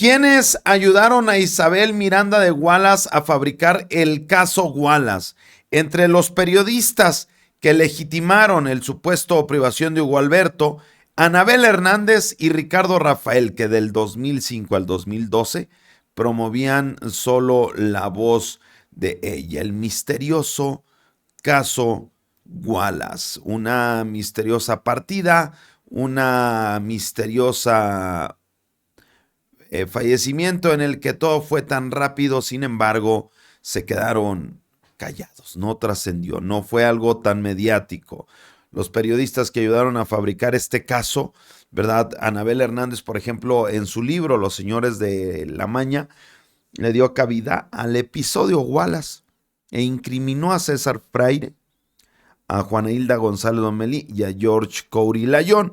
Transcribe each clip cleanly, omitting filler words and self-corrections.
¿Quiénes ayudaron a Isabel Miranda de Wallace a fabricar el caso Wallace? Entre los periodistas que legitimaron el supuesto privación de Hugo Alberto, Anabel Hernández y Ricardo Rafael, que del 2005 al 2012 promovían solo la voz de ella, el misterioso caso Wallace, una misteriosa partida, una misteriosa fallecimiento en el que todo fue tan rápido, sin embargo, se quedaron callados, no trascendió, no fue algo tan mediático. Los periodistas que ayudaron a fabricar este caso, ¿verdad? Anabel Hernández, por ejemplo, en su libro Los Señores de la Maña, le dio cabida al episodio Wallace e incriminó a César Freire, a Juana Hilda González Lomelí y a George Coury Layón.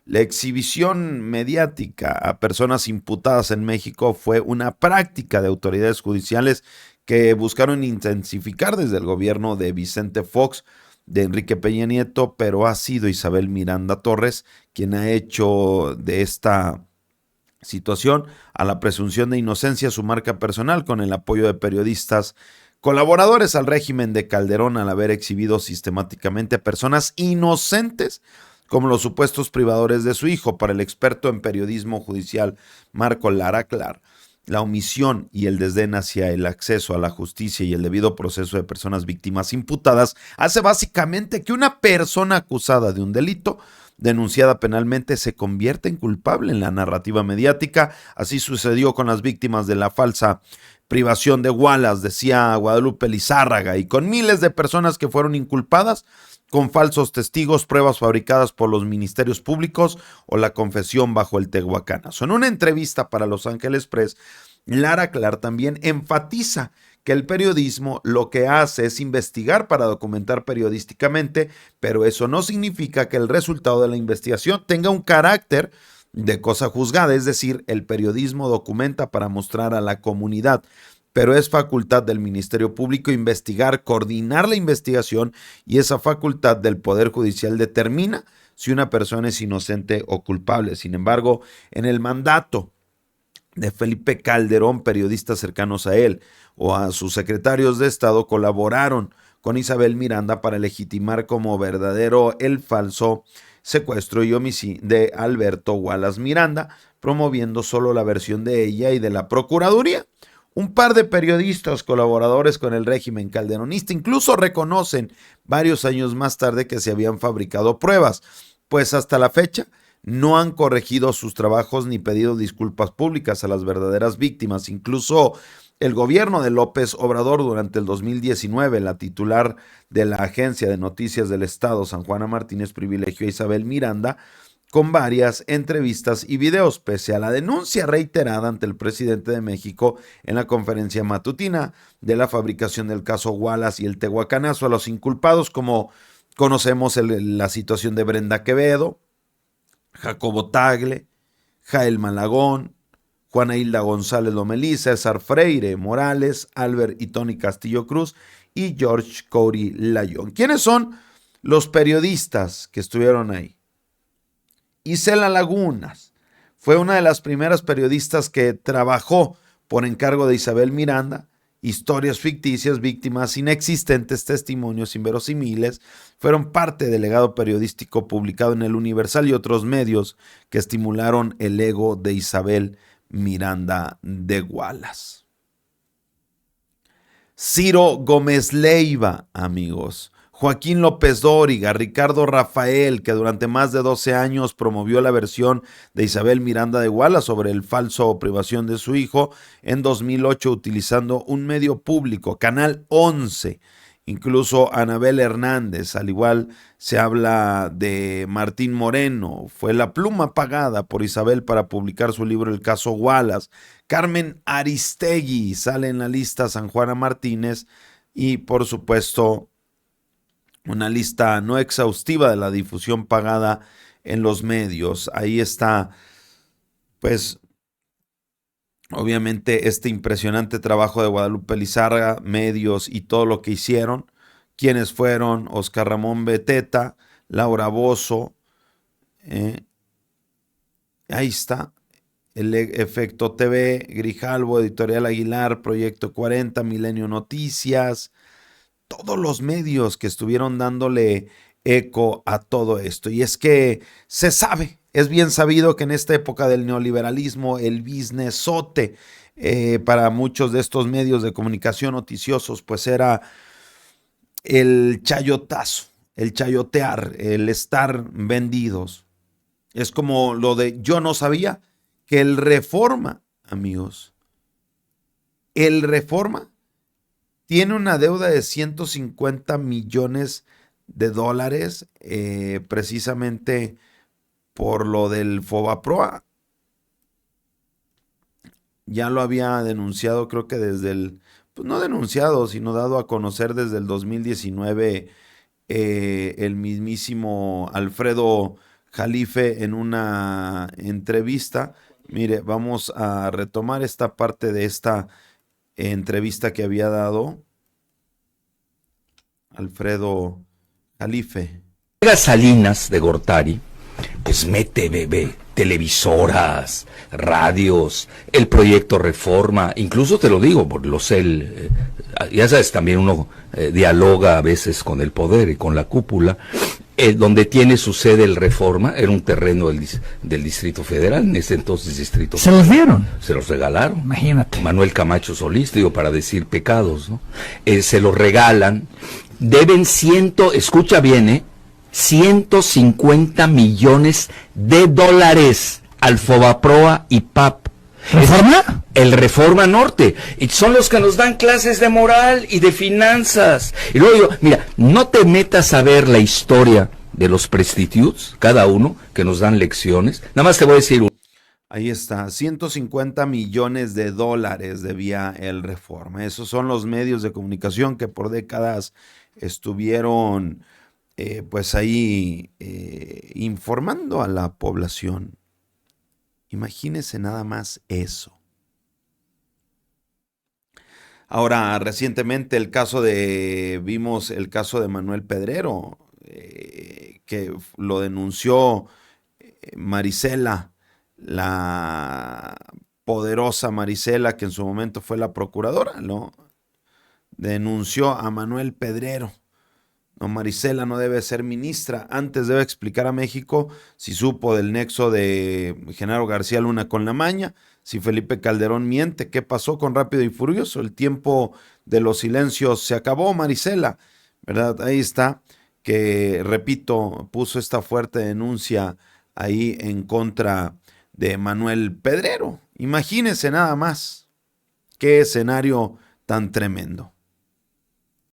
La exhibición mediática a personas imputadas en México fue una práctica de autoridades judiciales que buscaron intensificar desde el gobierno de Vicente Fox, de Enrique Peña Nieto, pero ha sido Isabel Miranda Torres quien ha hecho de esta situación a la presunción de inocencia su marca personal, con el apoyo de periodistas colaboradores al régimen de Calderón, al haber exhibido sistemáticamente a personas inocentes como los supuestos privadores de su hijo. Para el experto en periodismo judicial Marco Lara Clar, la omisión y el desdén hacia el acceso a la justicia y el debido proceso de personas víctimas imputadas hace básicamente que una persona acusada de un delito, denunciada penalmente, se convierta en culpable en la narrativa mediática. Así sucedió con las víctimas de la falsa privación de Wallace, decía Guadalupe Lizárraga, y con miles de personas que fueron inculpadas con falsos testigos, pruebas fabricadas por los ministerios públicos o la confesión bajo el tehuacanazo. En una entrevista para Los Ángeles Press, Lara Clar también enfatiza que el periodismo lo que hace es investigar para documentar periodísticamente, pero eso no significa que el resultado de la investigación tenga un carácter de cosa juzgada, es decir, el periodismo documenta para mostrar a la comunidad, pero es facultad del Ministerio Público investigar, coordinar la investigación, y esa facultad del Poder Judicial determina si una persona es inocente o culpable. Sin embargo, en el mandato de Felipe Calderón, periodistas cercanos a él o a sus secretarios de Estado colaboraron con Isabel Miranda para legitimar como verdadero el falso secuestro y homicidio de Alberto Wallace Miranda, promoviendo solo la versión de ella y de la Procuraduría. Un par de periodistas colaboradores con el régimen calderonista incluso reconocen varios años más tarde que se habían fabricado pruebas, pues hasta la fecha no han corregido sus trabajos ni pedido disculpas públicas a las verdaderas víctimas. Incluso el gobierno de López Obrador durante el 2019, la titular de la Agencia de Noticias del Estado, San Juana Martínez, privilegió a Isabel Miranda con varias entrevistas y videos, pese a la denuncia reiterada ante el presidente de México en la conferencia matutina de la fabricación del caso Wallace y el tehuacanazo. A los inculpados, como conocemos la situación de Brenda Quevedo, Jacobo Tagle, Jael Malagón, Juana Hilda González Lomelí, César Freire Morales, Albert y Tony Castillo Cruz y George Coury Layón. ¿Quiénes son los periodistas que estuvieron ahí? Isela Lagunas fue una de las primeras periodistas que trabajó por encargo de Isabel Miranda. Historias ficticias, víctimas inexistentes, testimonios inverosímiles fueron parte del legado periodístico publicado en El Universal y otros medios que estimularon el ego de Isabel Miranda de Wallace. Ciro Gómez Leiva, amigos. Joaquín López Dóriga, Ricardo Rafael, que durante más de 12 años promovió la versión de Isabel Miranda de Wallace sobre el falso privación de su hijo en 2008 utilizando un medio público, Canal 11. Incluso Anabel Hernández, al igual se habla de Martín Moreno, fue la pluma pagada por Isabel para publicar su libro El caso Wallace. Carmen Aristegui sale en la lista San Juana Martínez y, por supuesto, una lista no exhaustiva de la difusión pagada en los medios. Ahí está, pues, obviamente este impresionante trabajo de Guadalupe Lizárraga, medios y todo lo que hicieron. Quienes fueron: Oscar Ramón Beteta, Laura Bozzo, ahí está, El Efecto TV, Grijalvo, Editorial Aguilar, Proyecto 40, Milenio Noticias, todos los medios que estuvieron dándole eco a todo esto. Y es que se sabe, es bien sabido que en esta época del neoliberalismo, el businessote para muchos de estos medios de comunicación noticiosos, pues era el chayotazo, el chayotear, el estar vendidos. Es como lo de yo no sabía que el Reforma, amigos, el Reforma tiene una deuda de 150 millones de dólares precisamente por lo del Fobaproa. Ya lo había denunciado, creo que desde el, pues no denunciado, sino dado a conocer desde el 2019 el mismísimo Alfredo Jalife en una entrevista. Mire, vamos a retomar esta parte de esta entrevista que había dado Alfredo Jalife. Salinas de Gortari, pues mete bebé, televisoras, radios, el proyecto Reforma, incluso te lo digo, porque lo sé, ya sabes, también uno dialoga a veces con el poder y con la cúpula. Donde tiene su sede el Reforma, era un terreno del Distrito Federal, en ese entonces Distrito Federal. ¿Se los dieron? Se los regalaron. Imagínate. Manuel Camacho Solís, digo, para decir pecados, ¿no? Se los regalan, deben escucha bien, 150 millones de dólares al Fobaproa y PAP. ¿Reforma? El Reforma Norte. Y son los que nos dan clases de moral y de finanzas. Y luego digo, mira, no te metas a ver la historia de los prostitutes, cada uno, que nos dan lecciones. Nada más te voy a decir uno. Ahí está, 150 millones de dólares debía el Reforma. Esos son los medios de comunicación que por décadas estuvieron pues ahí informando a la población. Imagínese nada más eso. Ahora, recientemente vimos el caso de Manuel Pedrero, que lo denunció Marisela, la poderosa Marisela, que en su momento fue la procuradora, ¿no? Denunció a Manuel Pedrero. No, Marisela no debe ser ministra. Antes debe explicar a México si supo del nexo de Genaro García Luna con la Maña, si Felipe Calderón miente, qué pasó con Rápido y Furioso. El tiempo de los silencios se acabó, Marisela, ¿verdad? Ahí está, que repito, puso esta fuerte denuncia ahí en contra de Manuel Pedrero. Imagínense nada más, qué escenario tan tremendo.